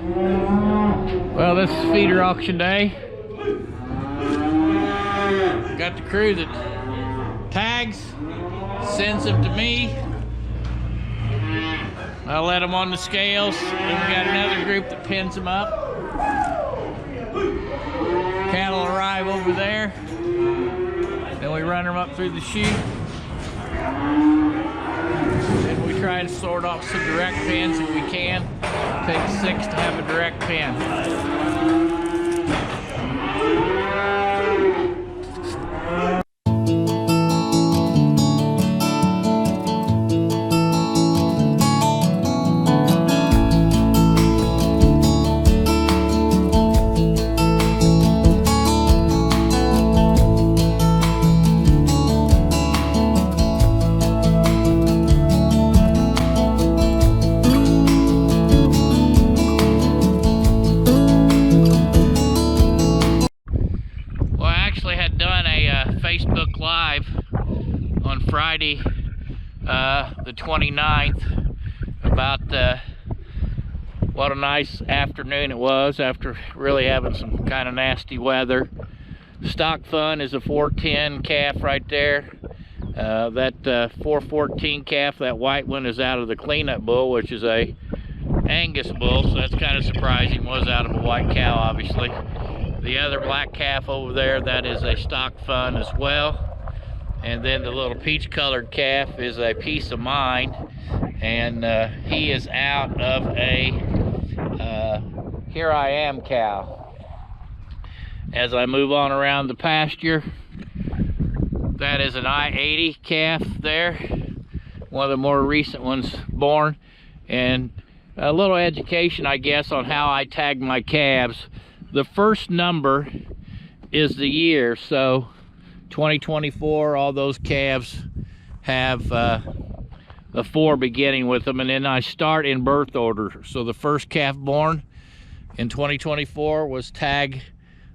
Well, this is feeder auction day. Got the crew that tags, sends them to me. I let them on the scales. Then we got another group that pins them up. Cattle arrive over there. Then we run them up through the chute. Then we try to sort off some direct pins if we can. Takes 6 to have a direct pin. Facebook Live on Friday the 29th about what a nice afternoon it was after really having some kind of nasty weather. Stock Fun is a 410 calf right there. That 414 calf, that white one, is out of the cleanup bull, which is a Angus bull, so that's kind of surprising. Was out of a white cow, obviously. The other black calf over there, that is a Stock Fun as well. And then the little peach colored calf is a Peace of Mind, and he is out of a Here I Am cow. As I move on around the pasture, that is an I-80 calf there, one of the more recent ones born. And a little education, I guess, on how I tag my calves. The first number is the year, so 2024, all those calves have a 4 beginning with them, and then I start in birth order. So the first calf born in 2024 was tag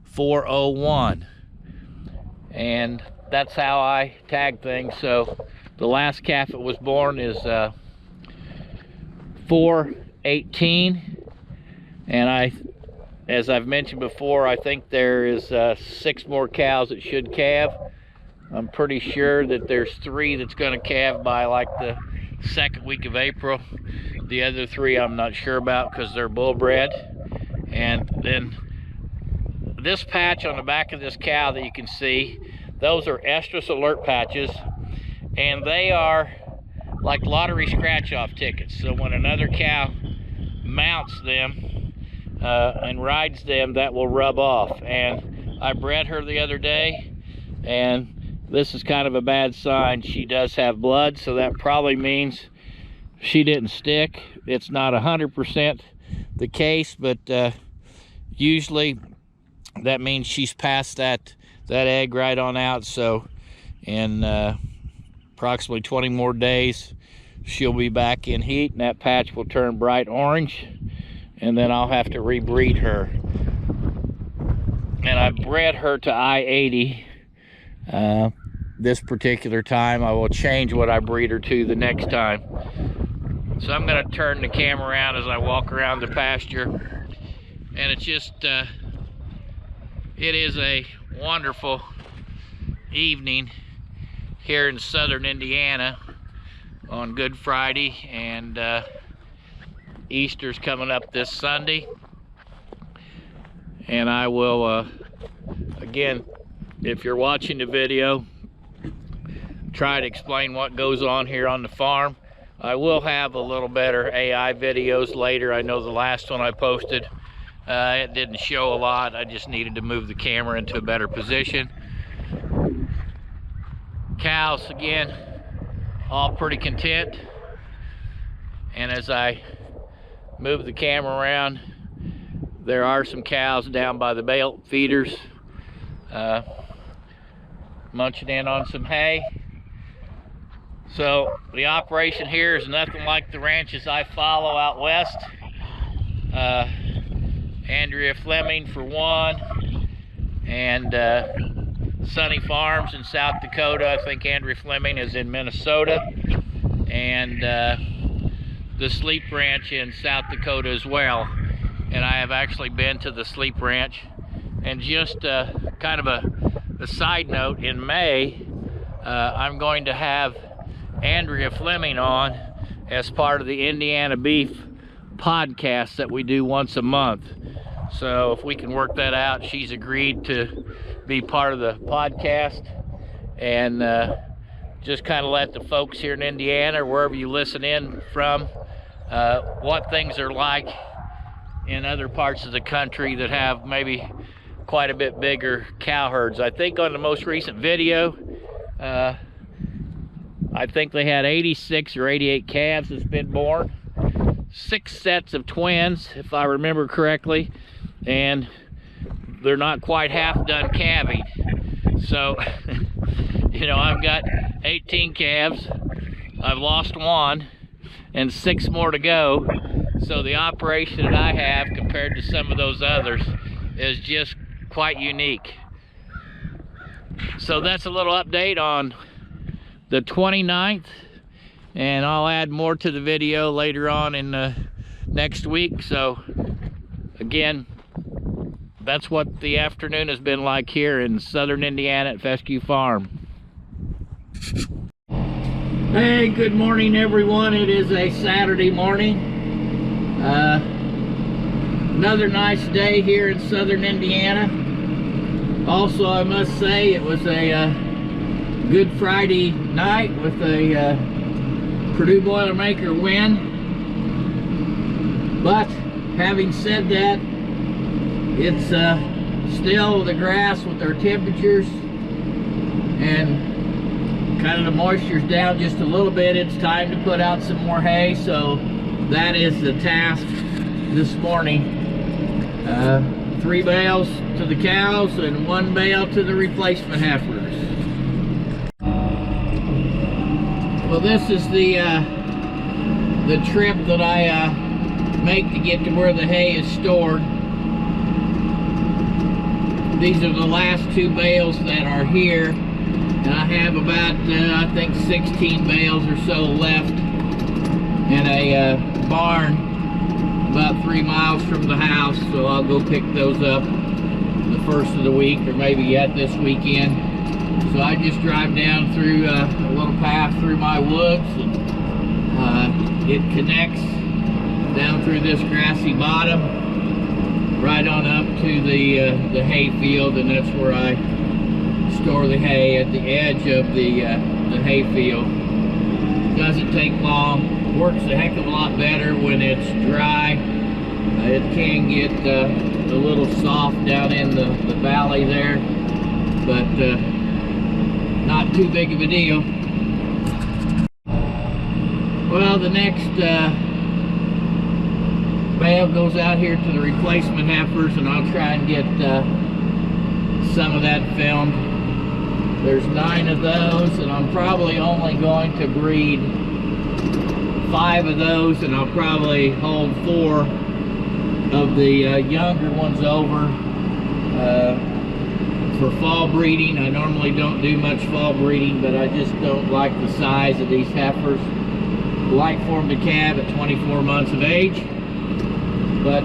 401, and that's how I tag things. So the last calf that was born is 418, and as I've mentioned before, I think there is 6 more cows that should calve. I'm pretty sure that there's 3 that's going to calve by like the 2nd week of April. The other 3 I'm not sure about because they're bull bred. And then this patch on the back of this cow that you can see, those are Estrus alert patches, and they are like lottery scratch-off tickets. So when another cow mounts them and rides them, that will rub off. And I bred her the other day, and this is kind of a bad sign. She does have blood, so that probably means she didn't stick. It's not 100% the case, but usually that means she's passed that egg right on out. So in approximately 20 more days, she'll be back in heat, and that patch will turn bright orange, and then I'll have to rebreed her. And I bred her to I-80 this particular time. I will change what I breed her to the next time. So I'm going to turn the camera around as I walk around the pasture, and it's just it is a wonderful evening here in southern Indiana on Good Friday, and Easter's coming up this Sunday. And I will again, if you're watching the video, try to explain what goes on here on the farm. I will have a little better AI videos later. I know the last one I posted, it didn't show a lot. I just needed to move the camera into a better position. Cows, again, all pretty content. And as I move the camera around, there are some cows down by the bale feeders munching in on some hay. So the operation here is nothing like the ranches I follow out west. Andrea Fleming for one, and Sunny Farms in South Dakota. I think Andrea Fleming is in Minnesota, and the Sleep Ranch in South Dakota as well. and I have actually been to the Sleep Ranch. And just kind of a side note, in May, I'm going to have Andrea Fleming on as part of the Indiana Beef podcast that we do once a month. So if we can work that out, she's agreed to be part of the podcast, and just kind of let the folks here in Indiana, or wherever you listen in from, what things are like in other parts of the country that have maybe quite a bit bigger cow herds. I think on the most recent video, I think they had 86 or 88 calves that's been born, 6 sets of twins, if I remember correctly, and they're not quite half done calving. So, you know, I've got 18 calves, I've lost 1, and 6 more to go. So the operation that I have compared to some of those others is just quite unique. So that's a little update on the 29th, and I'll add more to the video later on in next week. So again, that's what the afternoon has been like here in southern Indiana at Fescue Farm. Hey, good morning everyone. It is a Saturday morning. Another nice day here in southern Indiana. Also, I must say, it was a Good Friday night with a Purdue Boilermaker win. But having said that, it's still the grass with our temperatures and kind of the moisture's down just a little bit. It's time to put out some more hay, so that is the task this morning. 3 bales to the cows and 1 bale to the replacement heifers. Well, this is the trip that I make to get to where the hay is stored. These are the last 2 bales that are here, and I have about I think 16 bales or so left in a barn about 3 miles from the house, so I'll go pick those up the first of the week, or maybe yet this weekend. So I just drive down through a little path through my woods, and it connects down through this grassy bottom right on up to the hay field, and that's where I store the hay, at the edge of the hay field. Doesn't take long. Works a heck of a lot better when it's dry. It can get a little soft down in the valley there, but not too big of a deal. Well, the next bale goes out here to the replacement heifers, and I'll try and get some of that filmed. There's 9 of those, and I'm probably only going to breed 5 of those, and I'll probably hold 4 of the younger ones over for fall breeding. I normally don't do much fall breeding, but I just don't like the size of these heifers. I like for them to calve at 24 months of age, but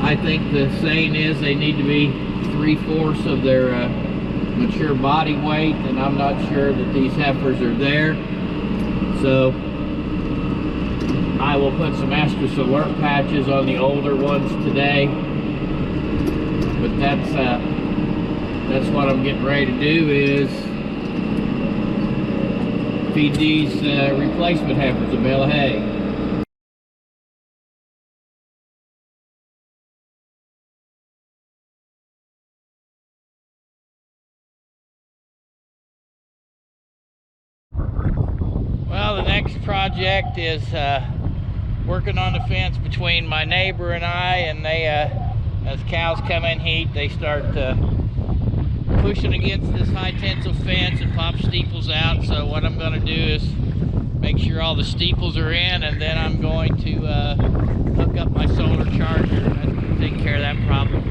I think the saying is they need to be 3/4 of their mature body weight, and I'm not sure that these heifers are there. So I will put some Estrus alert patches on the older ones today, but that's what I'm getting ready to do, is feed these replacement heifers a bale of hay. Well, the next project is working on the fence between my neighbor and I, and they, as cows come in heat, they start pushing against this high tensile fence and pop steeples out. So what I'm going to do is make sure all the steeples are in, and then I'm going to hook up my solar charger and take care of that problem.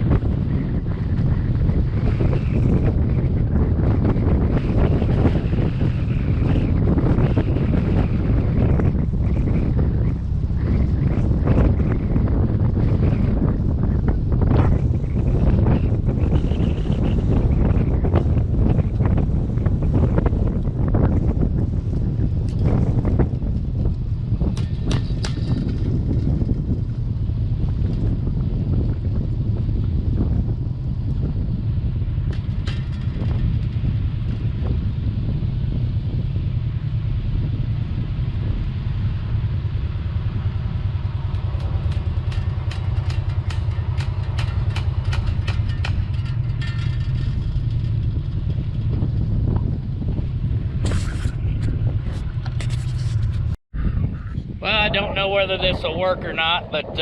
whether this will work or not, but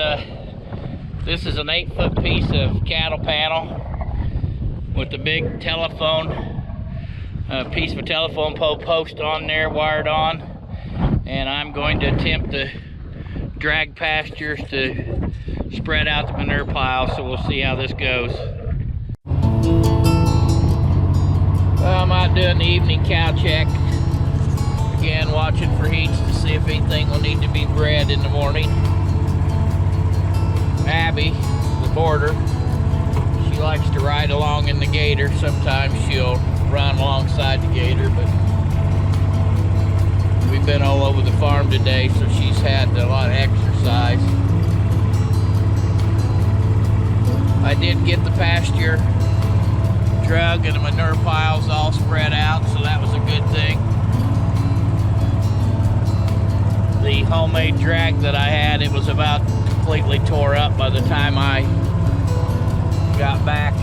this is an 8-foot piece of cattle panel with a big telephone, piece of a telephone pole post on there, wired on, and I'm going to attempt to drag pastures to spread out the manure pile, so we'll see how this goes. Well, I'm out doing the evening cow check. Again, watching for heats to see if anything will need to be bred in the morning. Abby, the boarder, she likes to ride along in the gator. Sometimes she'll run alongside the gator, but we've been all over the farm today, so she's had a lot of exercise. I did get the pasture drug and the manure piles all spread out, so that was a good thing. The homemade drag that I had, it was about completely tore up by the time I got back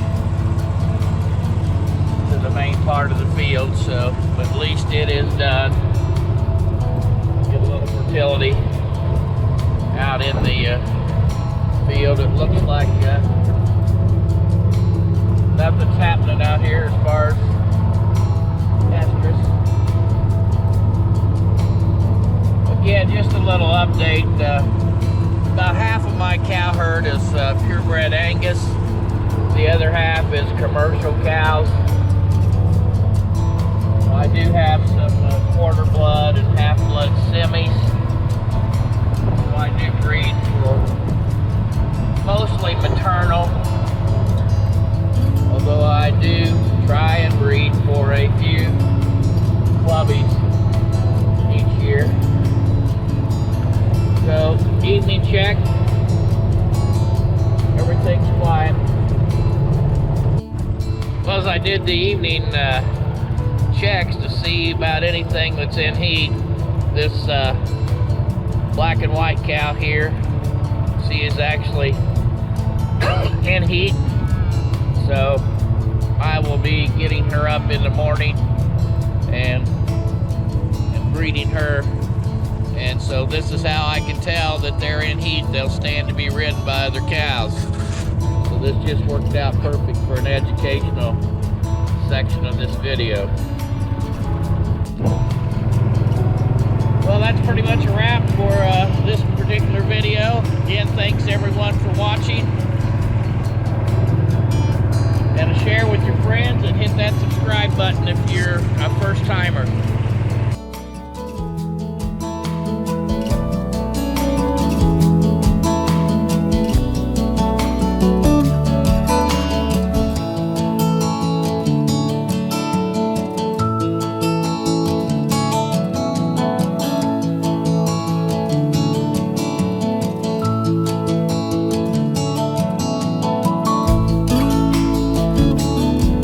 to the main part of the field, so but at least it is done. Get a little fertility out in the field. It looks like nothing's happening out here as far as Estrus. Again, just a little update. About half of my cow herd is purebred Angus. The other half is commercial cows. I do have some quarter blood and half blood semis. So I do breed for mostly maternal, although I do try and breed for a few clubbies each year. So, evening check, everything's quiet. Well, as I did the evening checks to see about anything that's in heat, this black and white cow here, she is actually in heat. So I will be getting her up in the morning and breeding her. And so this is how I can tell that they're in heat. They'll stand to be ridden by other cows. So this just worked out perfect for an educational section of this video. Well, that's pretty much a wrap for this particular video. Again, thanks everyone for watching. And share with your friends and hit that subscribe button if you're a first timer.